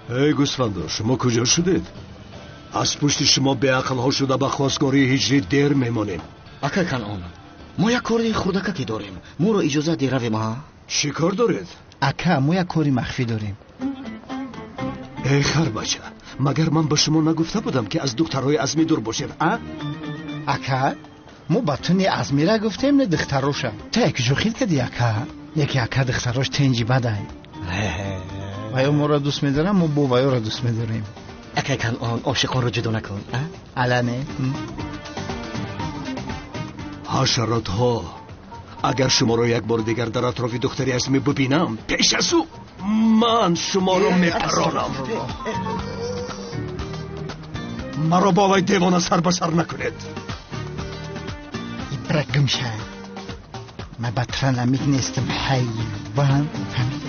ای گوسفندو، شما کجا شدید؟ از پشت شما به عقل ها شده به خواستگاری هجری دیر میمانیم. اکا کنعان، ما یک کاری خردککی داریم. مو رو اجازه دی رویم ها؟ چی کار دارید؟ اکا ما یک کاری مخفی داریم. ای خربچه، مگر من به شما نگفته بودم که از دخترهای عزمی دور باشید؟ اکا ما با تو نه عزمی را گفتیم نه دختروشم. تو یک جوخید کدی اکا؟ یکی اکا دختروش تنجی بدن. ویا ما را دوست میدارم، ما بو ویا را دوست میداریم. اکا کنعان، عاشقان رو جدا نکن. علنه حشرات ها، اگر شما رو یک بار دیگر در اطراف دختری عزمی ببینم، پیش از او من شما رو میپرانم. مرا با وی دیوانه سر به سر نکنید. برگم شه، من بطرنمیک نیستم. حیوان فهمیده؟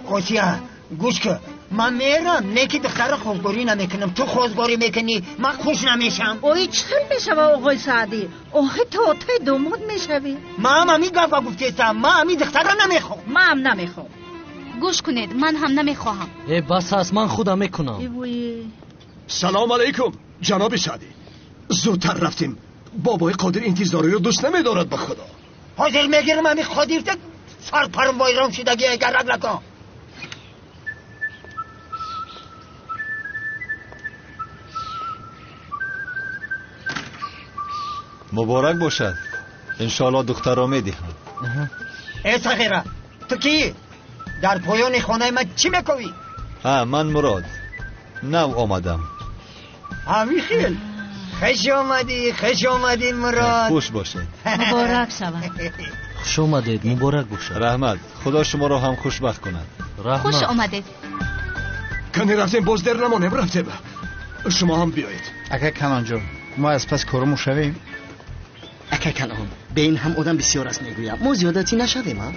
آسیا گوش که من میرم، نه که دختر خوزگاری نمیکنم. تو خوزگاری میکنی من خوش نمیشم. اوی چطور میشوه آقای سعدی؟ اوه تو دومود میشوی. من همی گفت گفتیستم، من همی دختر را نمیخوام. من هم نمیخوام. گوش کنید، من هم نمیخواهم. بس هست، من خودم میکنم. سلام علیکم جناب سعدی، زودتر رفتیم. بابای قادر انتظاری رو دوست نمیدارد به خدا. حاضر میگیرم همی خادیرت سر پرم وایران شدگی اگر رگ لکن. مبارک باشد. انشالله دختر را میدیم. ای صغیره، تو کی؟ در پایان خانه من چی میکنی؟ من مراد نو آمدم. همی خیل خوش آمدی مراد. خوش باشید. مبارک شود. خوش آمدید، مبارک باشد. رحمت، خدا شما را هم خوشبخت کند. خوش آمدید. کنی رفتیم، باز در نمانیم. رفتیم، شما هم بیایید. اکا کنان جون، ما از پس کارمو شویم. اکا کنعان، به این هم آدم بسیار است میگویم. ما زیادتی نشویم ها؟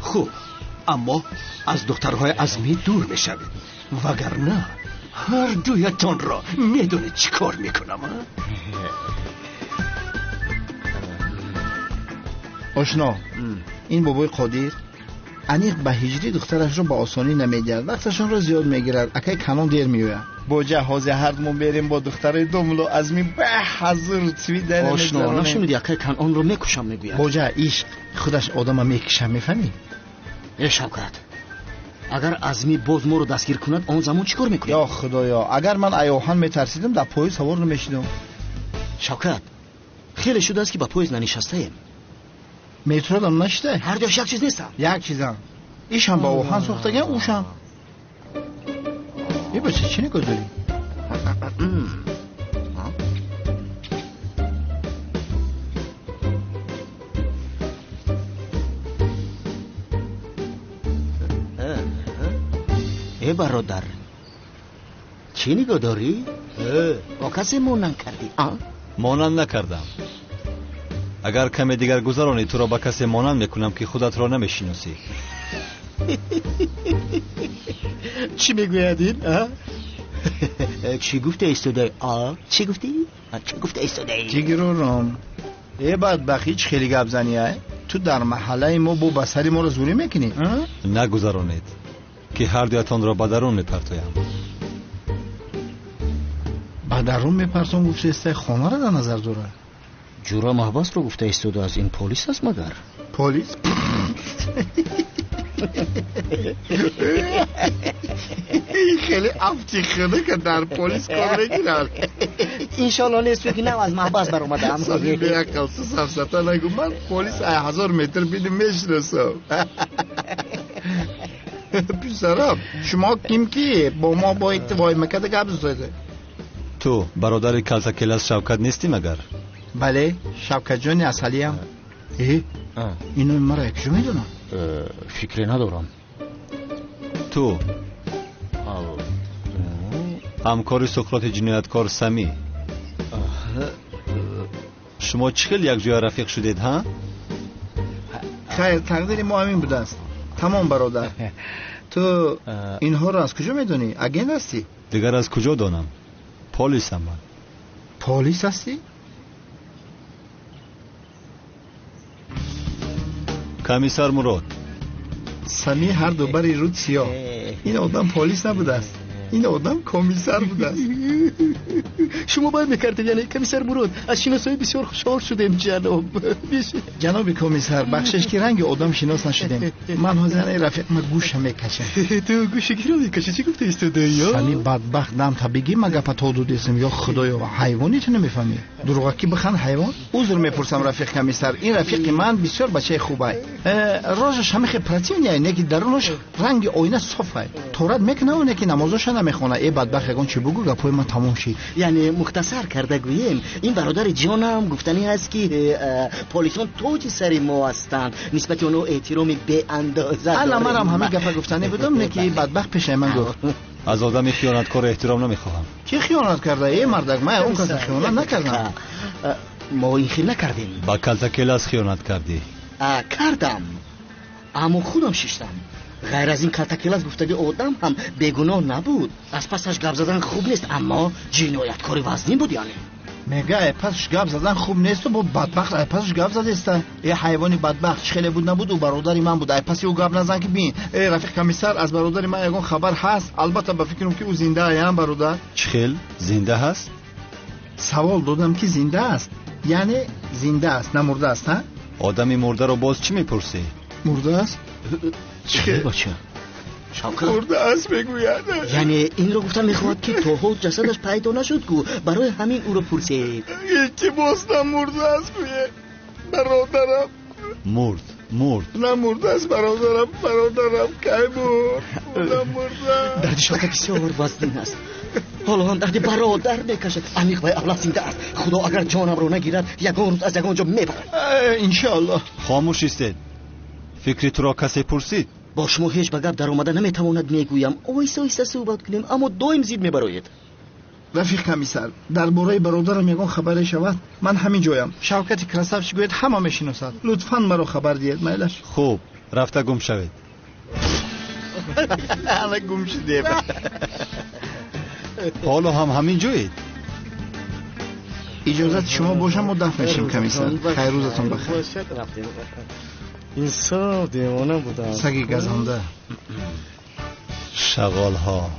خوب، اما از دخترهای عزمی دور میشوید، وگرنه هر دویتان را میدونید چی کار میکنم. آشنا، این بابای قادر انیق به هجری دخترش رو با آسانی نمیگرد، وقتشون رو زیاد میگیرد. اکای کنون دیر میوه با جهاز هردمون بریم با دخترای دوملو عزمی به حضور توی در آشنا نشمیدی اکای کنون رو میکشم میگوید. باجه ایش خودش آدم میکشم، میفهمی؟ ای شوکت، اگر عزمی باز ما رو دستگیر کند آن زمان چی کار میکنی؟ یا خدایا، اگر من ایوهان میترسیدم در پاییز سوار نمیشیدم. شوکت، خیلی شده است که با پاییز ننشسته ایم. میترادم نشته؟ هر دوش یک چیز نیستم. یک چیزم ایش هم با اوهان سوختگه اوشم. ای بچه چی نگاه داری؟ ای برادر، چی نگاه داری؟ با کسی مانند کردی؟ مانند نکردم. اگر کمی دیگر گذرانی تو را با کسی مانند میکنم که خودت را نمیشناسی. چی میگویدین؟ چی گفته ایستاده؟ چی گفتی؟ چی گفته ایستاده؟ جگرورم، ای بدبخت هیچ خیلی گپ زنیه. تو در محله ما بو بسری ما رو زوری میکنی؟ نگذرانید که هر دویتان را به درون میپرتایم. به درون میپرتون؟ گفته است خانه را در نظر داره. جورا محباس رو گفته ایستاده، از این پلیس است مگر؟ پلیس؟ خیلی افتخاره که در پلیس کار میگیرن. انشالله نیست که نه از محباس بر اومده هم سالی به یک قلصه سفسطه نگو. من پلیس 1000 متر بیدیم میشناسم. پیسرم شما کیم کی با ما با اتفاقی مکده گپ زده؟ تو برادر کلتا کلاس شوکت نیستی مگر؟ بله، شوکت جانی اصلی هم. اینو مرا یکشو میدونم. فکری ندارم. تو همکار سقراط جنایتکار سمی، شما چخیل یک جای رفیق شدید ها؟ خیر، تقدیر ما همین بوده است. تمام برادر. تو اینها رو از کجا میدونی؟ اگент هستی؟ دیگر از کجا دانم؟ پلیسم من. پلیس هستی؟ کمیسر مراد. سمی هر دو بری رود سیاه. این آدم پلیس نبوده است، این آدم کمیسر بوده است. شما باید میکردید یعنی کمیسر مراد. از شناسایی بسیار خوشحال شدیم جناب. جناب کمیسر بخشش که رنگ آدم شناس نشدیم. من حاضرم رفیق ما گوش میکشم. تو گوش کی رو میکشی؟ چی گفته استودیا؟ سمی بدبخت دم تا بگی مگه پتا دو دیسم یا خدایا حیوانی تو نمیفهمی. دروغکی بخن حیوان. عذر میپرسم رفیق کمیسر، این رفیق من بسیار بچه خوبه. راجش همه پراتین یعنی که درونش رنگ آینه صافه. تورات میکنه اون که نمازش نمیخونه. ای بدبخت یگان چی بگو گپای من تمام شد. یعنی مختصر کرده گویم این برادر جانم گفتنی هست که پلیسان توج سری ما هستند، نسبت اونو احترامی به اندازه داره. الان منم همه گپ گفتنی بودم نه که بدبخت پیش من گفت. از آدم خیانتکار احترام نمیخواهم. کی خیانت کرده؟ ای مردک من اون کس خیانت نکردم. ما این خیلی نکردیم. با کلتکلاس خیانت کردی. کردم اما خودم ششتم. غیر از این کلتکلاس گفتگی آدم هم بیگناه نبود. از پسش گپ زدن خوب نیست اما جنایتکاری وزنی بود. یعنی میگه ای پسش گپ زدن خوب نیست و با بدبخت ای پسش گپ زده است. ای حیوانی بدبخت خیلی بود نبود و برادری من بود. ای پس او گپ نزن که ببین ای رفیق کمیسر از برادری من یگان خبر هست. البته به فکرم که او زنده ام برادر. چخیل زنده هست؟ سوال دادم که زنده است. یعنی زنده است نه مرده است. ها آدمی مرده رو باز چی میپرسی؟ مرده است؟ چه بچه مرده است میگوید. یعنی این رو گفتم میخواد که توهو جسدش پیدا نشد گو برای همین او رو پرسید. یکی باستم مرده است گویه برادرم. مرد نه مرده است برادرم که مرده. درد شاته بسیار وزنین است. حالا هم درد برادر میکشد. عمیق به اولاد زنده است. خدا اگر جانم رو نگیرد یگان روز از یگان جا میبرد انشاءالله. خاموش ایستید. فکری تو را کسی پرسید؟ با شما هیچ به گپ در آمده نمیتواند میگویم. آیسته آیسته صحبت کنیم اما دایم زیر میبراید. رفیق کمیسر درباره برادرم یگان خبری شود من همین جایم. شوکت کرسفش گوید همه میشناسد. لطفاً مرا خبر دید میلش. خوب رفته گم شوید. حالا گم شدیم. حالا هم همین جایید. اجازت شما باشم و دفع میشیم کمیسر. خیر روزتون بخیر. این سا دیوانه بودم. سگی گزنده. شغال ها.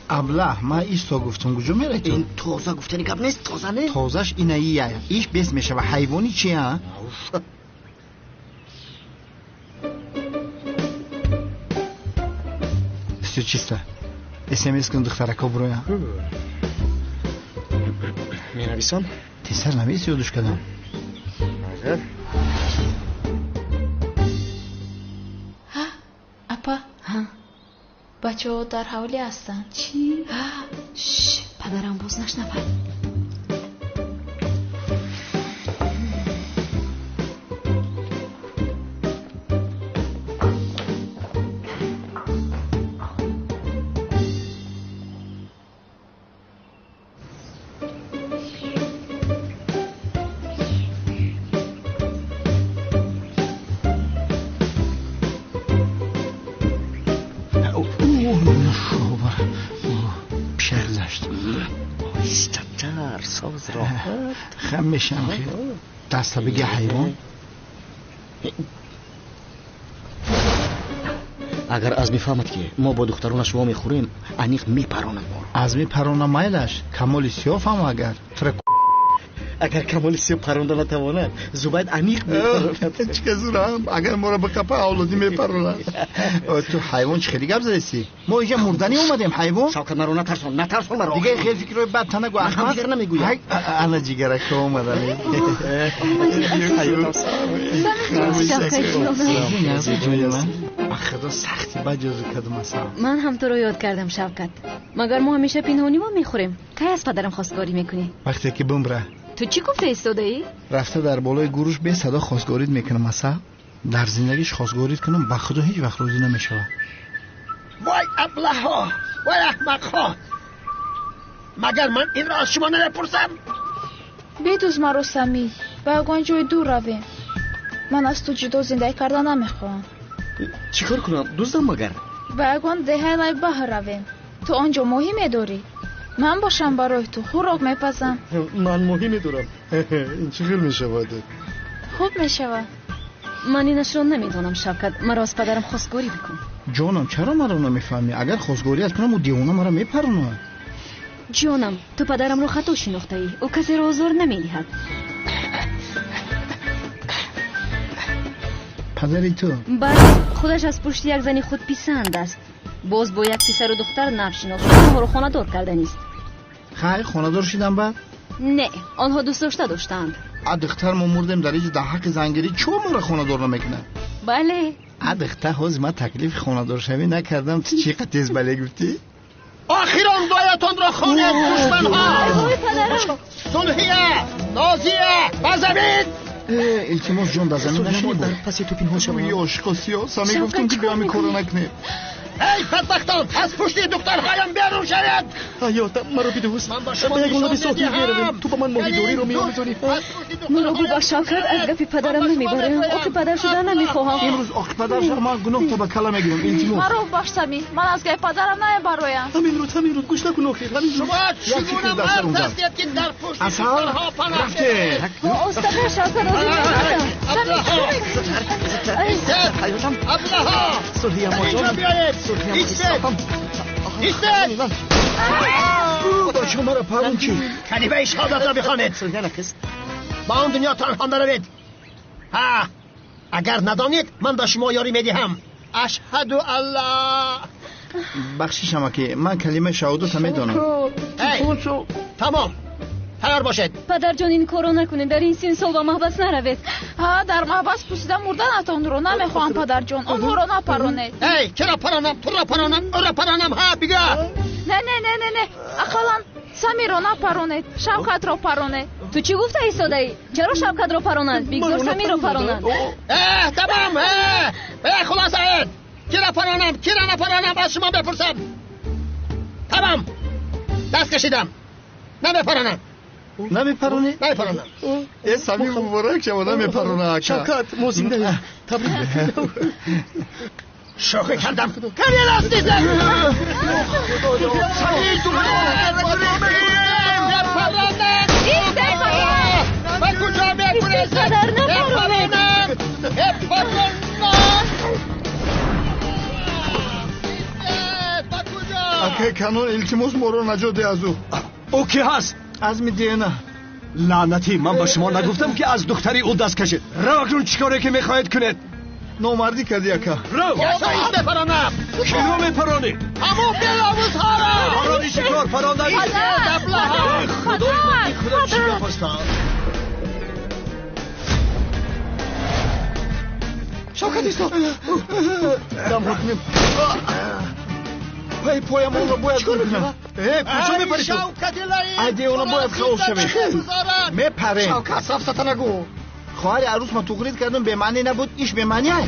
ابله من ایستا گفتم کجا میره تو؟ این تازه گفتنی گپ نیست. تازه نه تازش اینه ایه ایش بیس میشه و حیوانی چیه ها؟ استو چیسته؟ اسمس کن دخترکا برویا می نویسم؟ تیسر نویس یادش کدم اپا بچه ها در حوالی هستن. چی؟ پدرم باز نشنود. ساز راحت خم میشم خیلی دستا بگه حیوان. اگر از میفهمد که ما با دخترانش وا میخوریم انیق میپراند ما. از میپرانم میلش کمال سیاف هم اگر کمال سیاف پرانده نتواند زباید انیق میپراند. چه زورم اگر ما را به کپا اولادی میپراند. تو حیوان چه خیلی گپ زدی؟ ما اینجا مردنی اومدیم حیوان. شوکت مرا نترسون مرا دیگه خیلی فکر رو بد تنگو احمد. من دیگر نمیگویم. انا جیگرک تو اومدن. خدا سختی بجازو کدوم اصلا. من هم تو رو یاد کردم شوکت. مگر ما همیشه پنهانی ما میخوریم. کی از پدرم خواستگاری میکنی؟ وقتی که بمره. تو چی گفته ایستاده ای؟ رفته در بالای گروش به صدا خواستگارید میکنم اصلا. در زندگیش خواستگارید کنم به خدا هیچ وقت روزی نمیشه. وای ابله ها، وای احمق ها، مگر من این را از شما نپرسم؟ بدوز مرا سمی و اگان جای دور رویم. من از تو جدا زندگی کردن نمیخوام. چیکار کنم دوستم مگر؟ و اگان دهه لای بحر رویم. تو آنجا ماهی میداری؟ من باشم برای تو خوراک میپزم. من ماهی میدارم. این چیکار میشود؟ خوب میشود. من اینش رو نمیدونم شوکت. مرا از پدرم خواستگاری بکن. جانم چرا مرا نمیفهمی؟ اگر خواستگاری از کنم او دیوانه مرا میپرونه. جانم تو پدرم رو خطا شناخته ای. او کسی را آزار نمیدهد. پدری تو؟ بله خودش از پشت یک زنی خود پیسند است. باز با یک پسر و دختر نفشناس آنها رو خانه دار کرده نیست. خیلی خانه دار شدن بعد؟ نه آنها دوست داشتند. دختر ما مردیم در اینجا در حق زنگری چون ما را خانه دار نمیکنه؟ بله دختر حاز من تکلیف خانه دار شوی نکردم. تو چقدر تیز بله گفتی؟ آخیران دایتان را خانه دشمنها صلحیه نازیه بزمید. التماس جان در زمین نشینی بود. پس تو پینها شما یا اشکا سیاس همی گفتم که بیامی کارو نکنه. ای بدبختان از پشت دخترهایم بیرون شوید. حیاتم مرا بدوز. من با شما به یک گلابی نشان ساختی میدهم. بیارم. تو با من ماهیداری رو میآموزانی. مرا با شوکت از گپی پدرم نمیبره. او که پدر شدن نمیخواهم. امروز آخ پدر شد من گناه تا به کلا میگیرم. التماس مرا باش سمی. من از گپ پدرم نمیبرویم. همین رو گوش نکن آخر. همین رو شما چگونه مرد هستید که در پشت دخترها پناه دهید؟ با استاد شوکت آزی ایستد ابلهها صلحی اما اینجا جان. بیایید. ایستد بچه مرا پرون چی؟ کلمه شهادت را بخوانید. صلحی نکست. با آن دنیا تنها نروید. ها اگر ندانید من به شما یاری میدهم. اشهد الله. بخشیشم که من کلمه شهادت میدانم. تمام تیار باشید. پدر جان این کارو نکنید. در این سن سال و محبس نروید. ها در محبس پوسیدن مردنتان رو نمیخوام پدر جان. آنها رو نپرونید. ای چرا پرانم؟ تو را پرانم؟ او را پرانم؟ ها بگه. نه اقلا سمی رو نپرونید. شوکت رو پرونید. تو چی گفته ایستاده ای؟ چرا شوکت رو پرونند؟ بگذار سمی رو پرونند. تمام. خلاص اید کی را پرانم کی را نپرانم از شما بپرسم. تمام دست کشیدم. نمیپرانم. نمیپرونی؟ نمیپرانم. ای سمی مبارک شما نمیپرونه. شوکت موسیم ده تبریک. شوخی کردم. کمی لاستید. سمی تو به کجا میپرسید؟ نپرانم. اکه کنون التماس مورو نجاده از او کی هست؟ از میدینه. لعنتی من به شما نگفتم که از دختری او دست کشید. رو اکنون چیکاره که میخواهید کنید؟ نامردی کردی اکه. رو یسایی بپرانم. کی رو میپرانی؟ همون بلاوز ها را. پرانی چیکار پراندن؟ خدای من خدا چی بپستم؟ شوکت ایستا. دم حکمیم. پایم اون رو باید گل کنم. کجا میپری تو؟ ایده اون رو باید خواه شوید. میپریم. شوکت صفت نگو. خواهر عروس ما تقلید کردم به معنی نبود. ایش به معنی های.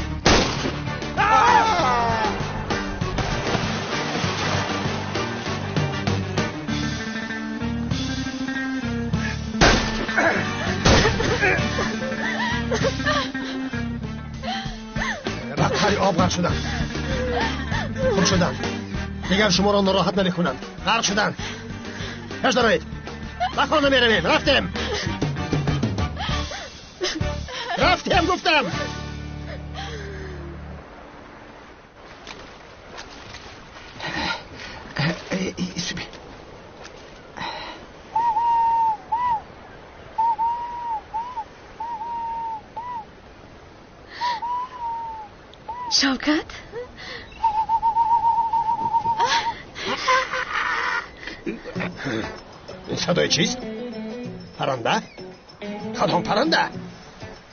بدتری آب غرق شدن. خوب شدن. دیگر شما را ناراحت نمیکنند. غرق شدن. کش دارید. بخوانده میرویم. رفتیم گفتم. شوکت این صدای چیست؟ پرنده؟ کدام پرنده؟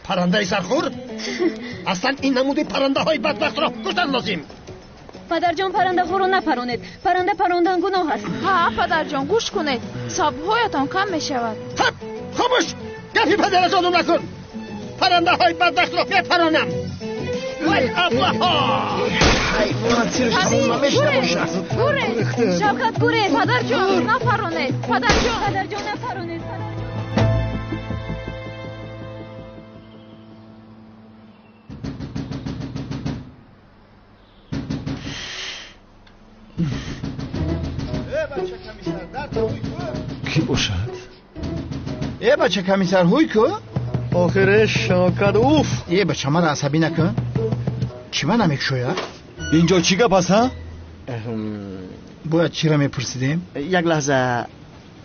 پرنده سرخورد؟ اصلا این نمودی پرنده های بدبخت را کشتن لازم. پدر جان پرنده خورو نپرونید. پرنده پراندن گناه است. ها پدر جان گوش کنید. صبحهایتان کم می شود. خاموش گفی پدر جانم نکن. پرنده های بدبخت را بپرانم. وای ابلها گوره شوکت گوره. پدر جان نپرونید. پدر جان نپرونید. کی باشد؟ ای بچه کمیسر هوی کو؟ آخرش شاکد اوف. ای بچه مرا عصبی نکن. چی من نمیک شویا؟ اینجا چی گپ است ها؟ باید چی را میپرسیدیم؟ یک لحظه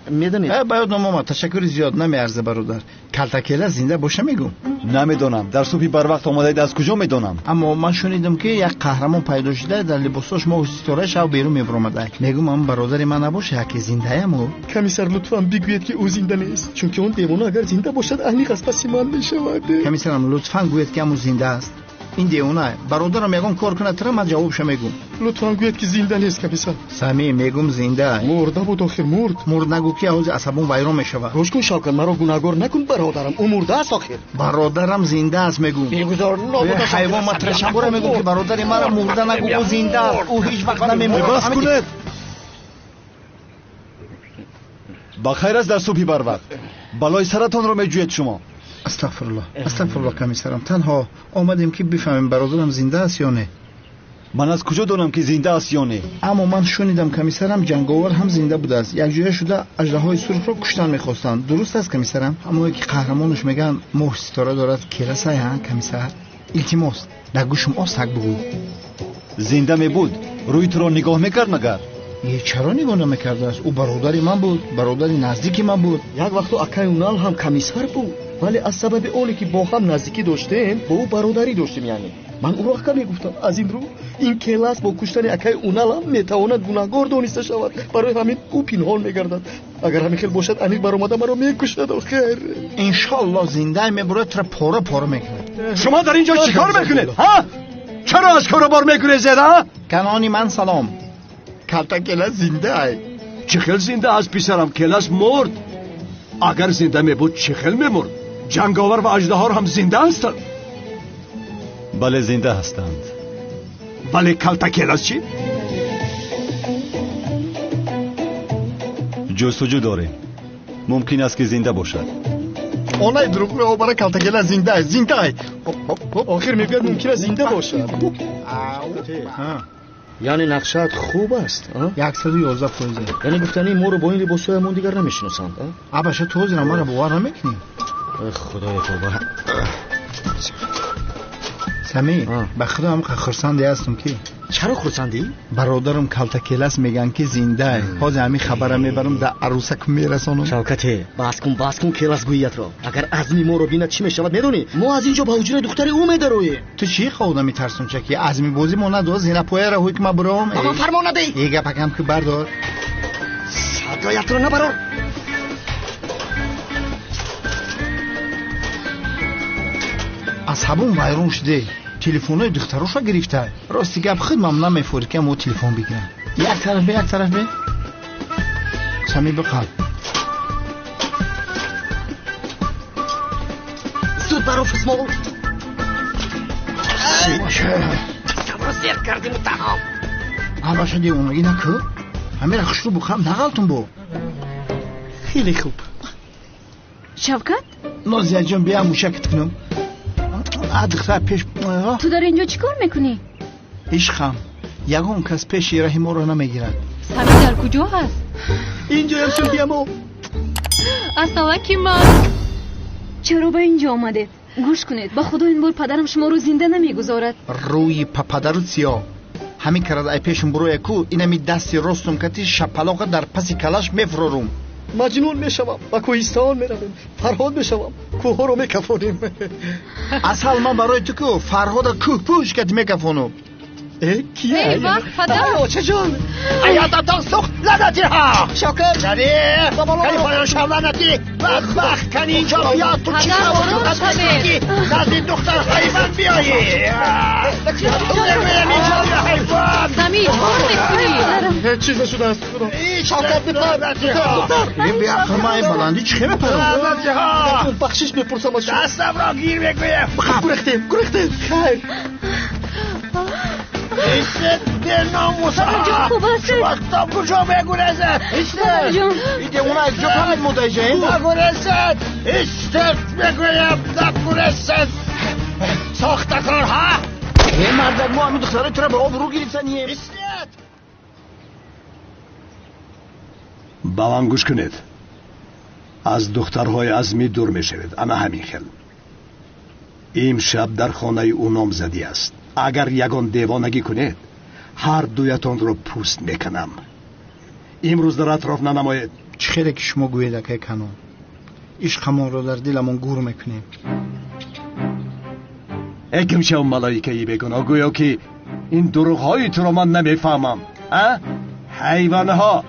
میدونید باید نماما تشکر زیاد نمیارزه برادر. کلتکیله زنده باشه میگم. نمیدونم. در صبحی بر وقت آمدید از کجا میدونم؟ اما من شنیدم که یک قهرمان پیدا شده در لباساش ما ستاره شو بیرون میبرمده. میگم من برادر من نباشه که زنده ام. کمیسر لطفاً بگویید که او زنده نیست، چون که اون دیوانه اگر زنده باشد عمیق از پس من میشود. کمیسرم لطفاً گوید که امو زنده است. این دیوانه برادرم میگم کار کنه ترا من جوابش میگم. لطفاً گویید که زنده نیست کمیسر. سمی میگم زنده. مرده بود آخر مرد نگو که حوض عصبون ویران میشود. روش کن شاکر مرا گناهگار نکن برادرم. او مرده است آخر. برادرم زنده است میگم. بیگزار نابود است. حیوان مترشبوره میگم که برادر مرا مرده نگو او زنده است. او هیچ وقت نمیمیره. بس کنید. بخیر است در صبحی بر وقت. بلای سرتان را میجوید شما. استغفرالله کمیسرم. تنها آمدیم که بفهمیم برادرم زنده است یا نه. من از کجا دانم که زنده است یا نه؟ اما من شنیدم کمیسرم جنگاور هم زنده بوده است. یک جای شده اژدهای سرخ را کشتن میخواستند. درست است کمیسرم؟ اما که قهرمانش میگن ماه ستاره دارد کلاسه ها کمیسر. التماس نگو شما سگ بگو. زنده می بود. روی تو را نگاه میکرد مگر؟ چرا نگاه نمیکرده است؟ او برادری من بود، برادری نزدیکی من بود. یک وقت اکای اونال هم کمیسر بود، ولی از سبب اونی که با هم نزدیکی داشتیم با او برادری داشتیم. یعنی من او را اکا میگفتم از این رو این کلاس با کشتن اکای اونال هم میتواند گناهگار دانسته شود. برای همین او پنهان میگردد. اگر همین خیلی باشد انیق برآمده مرا میکشد. آخر انشالله زنده میبرد تر پاره میکنه. شما در اینجا چیکار میکنید ها؟ چرا از کاروبار میگریزید ها؟ کنانی من سلام. کلتا کلاس زنده ای. چخل زنده از پسرم کلاس مرد. اگر زنده میبود چخل میمرد. جنگاور و اژدها هم زنده هستند. بله زنده هستند. بله کلتا کلاس چی؟ جستجو داریم. ممکن است که زنده باشد. اونای دروغ رو برای کلتا کلاس زنده ای. آخر میگوید ممکن است زنده باشد. یعنی نقشت خوب است. 111%. یعنی گفتنی ما رو با این لباسای من دیگر نمیشناسند. اباشه توزی را ما رو باور نمیکنی. خدای توبه. سمی به خدا هم خرسندی هستم که. چرا خرسندی؟ برادرم کلتا کلاس میگن که زنده ای. حاضر همین خبره میبرم در عروسک میرسانم. شوکته بس کن کلاس گوییت را. اگر عزمی ما رو بیند چی میشود میدونی؟ ما از اینجا با وجود دختر او میدروی. تو چی خود میترسون چکی؟ عزمی بازی ما ندو زینا پویا را حکم برام. آقا فرمان ندی. ایگه پکم که بردار. صدایت رو نبرار. از همون ویرون شده. تلفن‌های دختراش را گرفته. راستی گپ خودم نمیفوری که مو تلفن بگیرم. یک طرف به. سمی بقل. زود بر آفیس ما بود. باشه. صبر زیاد کردیم و تمام. باشه دیوانگی نکن. همه رخش رو بخم نغلطون بو. خیلی خوب. شوکت؟ نازیه جان بیا موشکت کنم. دختر پیش. تو داری اینجا چی کار میکنی؟ عشقم یگون کس پیش راه ما رو نمیگیرد. سمی در کجا هست؟ اینجا هم شد بیامو. اصلا کی من؟ چرا به اینجا آمده؟ گوش کنید با خدا این بار پدرم شما رو زنده نمیگذارد. روی پدرت سیاه همین کرد ای پیشم برو یکو اینمی دستی راستم کتی شپلاقه در پسی کلاش میفرورم. مجنون میشوم و کوهستان میرویم. فرهاد میشوم کوه ها رو میکفانیم. اصل من برای تو که فرهاد کوه پوش کت میکفانم. کیه؟ ای وقت پدر چه جان؟ ایادتان سخت لعنتی ها شوکت ندی کنی پایان شب لعنتی وقت کنی اینجا بیاد تو چی از این دختر حیوان بیایی تو نمیم اینجا بیا حیوان سمی کار میکنی؟ هیچ چیز نشده است. شوکت بپر این بیا خرما این بلندی چه بپرم بخشش بپرسم از شما. دستم را گیر بگویم گرخته خیر. ایستد در ناموسا خوب است. وقتا کجا بگورزد ایستد ایده اونا اکجا فهمید مدهجه این نگورزد ایستد بگویم نگورزد ساختکار ها این مردک ما همین دختره تو را به آب رو گیریدن ایستد با من گوش کنید. از دخترهای عزمی دور می شوید. اما همین خیل. امشب در خانه او نامزدی است. اگر یگان دیوانگی کنید هر دویتان رو پوست میکنم. امروز در اطراف ننمایید. چه خیلی که شما گوید اکای کنون، عشقمان رو در دلمون گور میکنیم. اگم شو ملائکه‌ای بگن گویا که این دروغ های تو رو من نمیفهمم. حیوانها،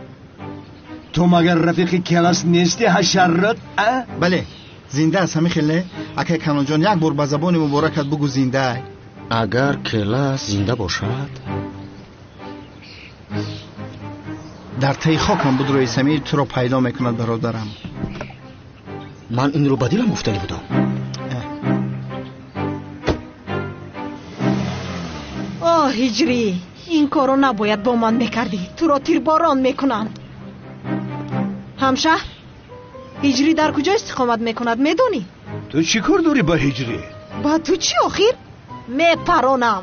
تو مگر رفیق کلاس نیستی حشرات؟ بله زنده است همین خیلی. اکای کنون جان یک بار با زبان مبارکت بگو زنده. اگر کلاس زنده باشد در تی خاکم بود روی سمیر تو رو پیدا میکند برادرم. من این رو با دلم گفتنی بودم. هجری، این کارو نباید با من میکردی. تو رو تیرباران میکنند. همشهر، هجری در کجا استقامت میکند میدونی؟ تو چی کار داری با هجری؟ با تو چی آخیر؟ میپرانم.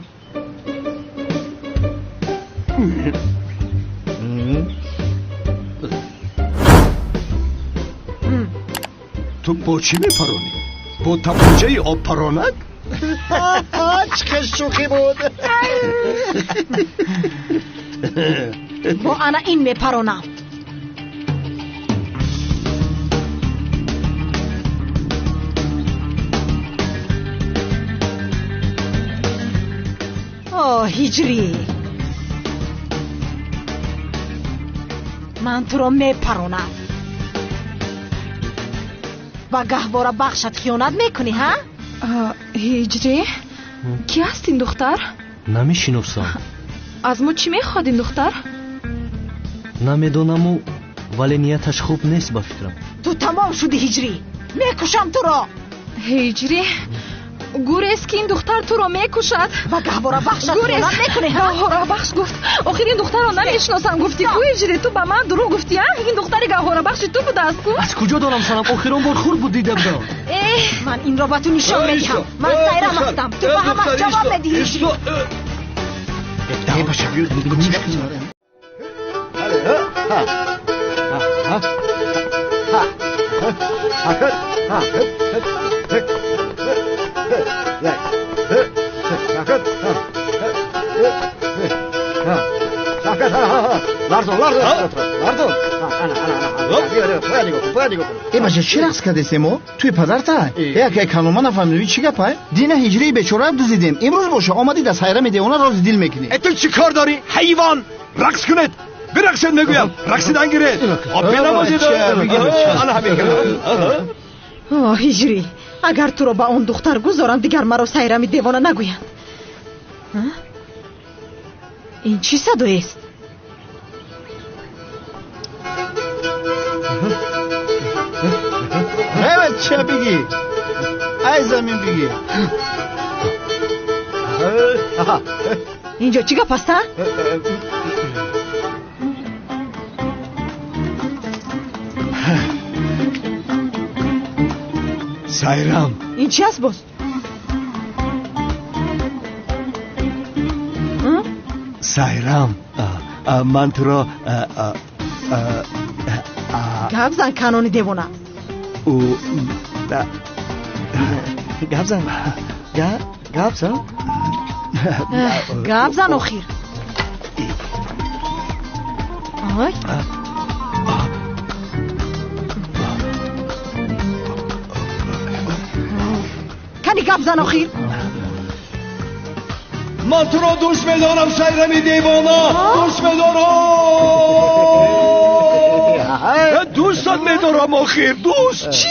تو با چی میپرانی؟ با تپانچه آب پرانک؟ چه شوخی بود. با انا این میپرانم. هجری، من تو رو میپرانم. و گهواره بخشت خیانت میکنی ها؟ هجری، کی هست این دختر؟ نمیشناسم. از ما چی میخواد این دختر؟ نمیدونم ولی نیتش خوب نیست با فکرم. تو تمام شدی هجری، میکشم تو رو. هجری، گوره است که این دختر تو رو میکشد. و گهواره بخشت خیانت میکنی ها؟ گهواره بخش گفت. آخر این دختر رو نمیشناسم گفتی کو هجری؟ تو به من دروغ گفتی ها؟ این دختر گهواره بخش تو بوده است کو؟ از کجا دارم سنم؟ آخر اون بار خور بود دیده بودم. من این رو با تو نشان میدم. من سیرم هستم. تو با همه جواب بدی هجری. ای باشه بیود بگو چی بکنیم. ای باشه چی رقص کرده سیمو؟ توی پدرتا؟ اکای کنون من نفهمیدم چی گپه؟ دین هجری بیچاره دوزیدیم. امروز باشه آمدید از حیره میده اونا راز دل میکنی. تو چی کار داری حیوان؟ رقص کنید. برقصید میگویم. رقصیدن گیرید. آب بنوازید. انا همین کنم. هجری، اگر تو رو با اون دختر گذارم دیگر مرا سیرمی دیوانه نگویند. این چی صدایی است؟ نه چه بگی؟ ای زمین بگی. اینجا چی گپ است؟ سایرام، این چی است باز؟ سایرام، من تو را گپ زن کنون دیوانه. او گپ زن. گپ زن. گپ زن آخیر. آی کنی گپ زن آخیر. من تو را دوست میدارم سیرمی دیوانه. دوست میدارم. دوستت میدارم آخیر. دوست چی؟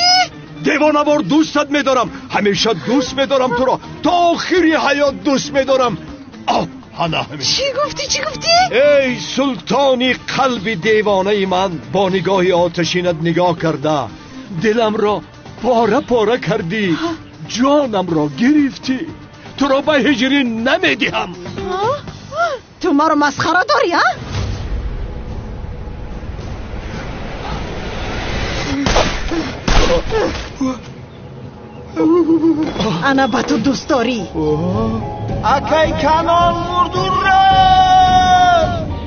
دیوانه بار دوستت میدارم. همیشه دوست میدارم تو را. تا آخری حیات دوست میدارم. چی گفتی؟ ای سلطانی قلب دیوانه من، با نگاهی آتشینت نگاه کرده دلم را پاره پاره کردی. جانم را گرفتی. تو را به هجری نمیدیم. تو ما رو مسخره داری ها؟ انا با تو دوست داری. اکای کنان مردور را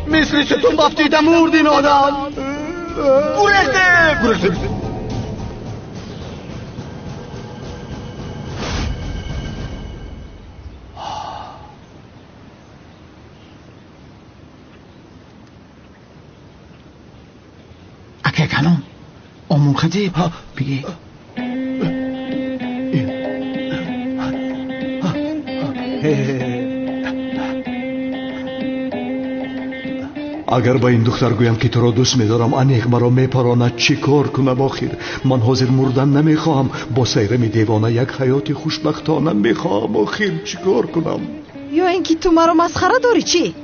مثل چطور بافتیده مردین آدم. گرفتم. اکه کنم امون خدیب بگی اگر با این دختر گویم که تو را دوست می‌دارم انیق مرا میپراند چی کار کنم آخر؟ من حاضر مردن نمیخواهم، با سیرم دیوانه یک حیات خوشبختانه میخواهم آخر چی کار کنم؟ یا اینکه تو مرا مسخره داری چی؟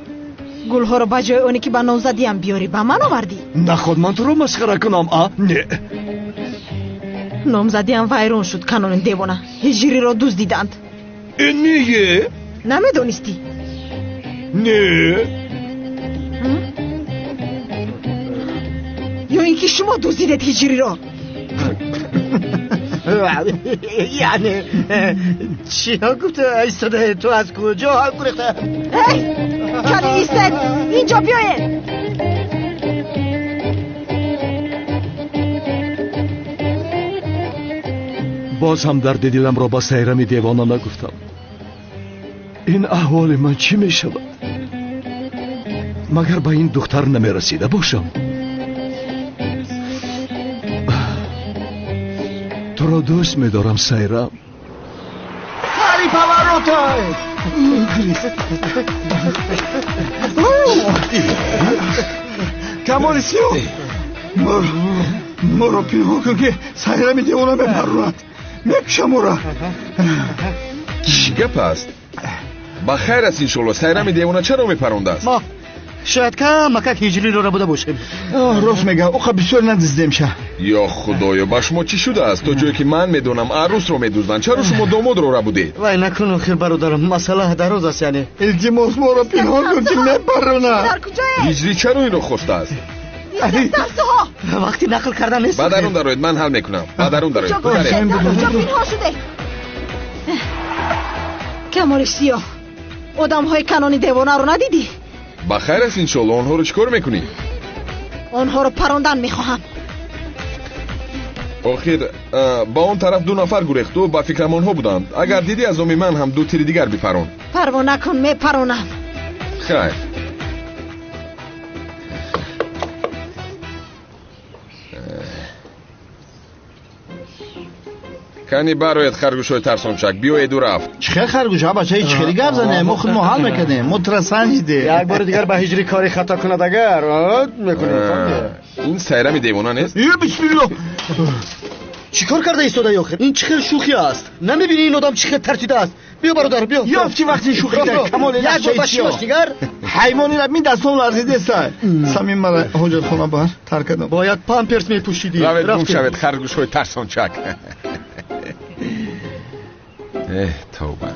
گلها رو بجای اونی که به نامزدی هم بیاری به من آوردی؟ نخواد من تو رو مسخره کنم نه. نامزدی هم ویران شد کانون دیوانه هجری را دوست دیدند. نیه؟ نمیدونستی؟ نه. یا اینکه شما دزدیدید هجری را؟ یعنی چی ها گفته ایستاده؟ تو از کجا ها گرفته؟ هی کلی ایستد اینجا بیاین. باز هم درد دلم را با سیرم دیوانه نگفتم. این احوال من چی می شود؟ مگر به این دختر نمی رسیده باشم؟ تو را دوست می دارم سیرم. هری پاوروتای کمالیسیو مرا پنهان کن که سیرم دیوانه بپروند. میکشم او را. چی گپ است؟ بخیر است انشالله. سیرم دیوانه چرا میپرونده است؟ ما شاید که مکک هجری رو بوده باشیم. راست میگه او بسیار ندزدیم شه. یا خدایا با شما چی شده است؟ تا جایی که من میدونم عروس رو میدوزدن، چرا شما داماد رو بودید؟ وای نکن آخر برادرم مسئله دراز است. یعنی التماس ما را پنهان کن که نپرونه. در کجایی؟ هجری چرا این رو خواسته است؟ وقتی نقل کردن نیست. بدرون دارید من حل میکنم. بدرون دارید. کجا پنهان شده؟ کمالش سیاه آدم های کنانی دیوانه رو ندیدی؟ بخیر است انشالله. آنها رو چکار میکنی؟ آنها رو پراندن میخواهم. آخر با اون طرف 2 نفر گریخت و با فکرم آنها بودند. اگر دیدی از آمی من هم 2 تیر دیگر بپرون. پروا نکن میپرونم. خیر کنی برایت خرگوشای ترسانچک بیایید و رفت. چه خرگوش ها بچه هیچ خیلی گپ زنه ما خود محل میکنیم مترسنجیده. یک بار دیگر به هجری کاری خطا کند اگر میکنیم. این سیرم دیوانه نیست؟ یا بسم الله. چیکار کرده ایستاده آخر؟ این چه شوخی است؟ نمیبینی این آدم چه ترسیده است؟ بیا برادر بیا. یافتی وقتی شوخی کرد کمال یک بار بشیمش دیگر حیوانی را می دستم لرزیده است. سمیم مرا حاجت خانه بر ترک کردم. باید پامپرس میپوشیدی. روید گم شوید خرگوشای ترسانچک. توبه.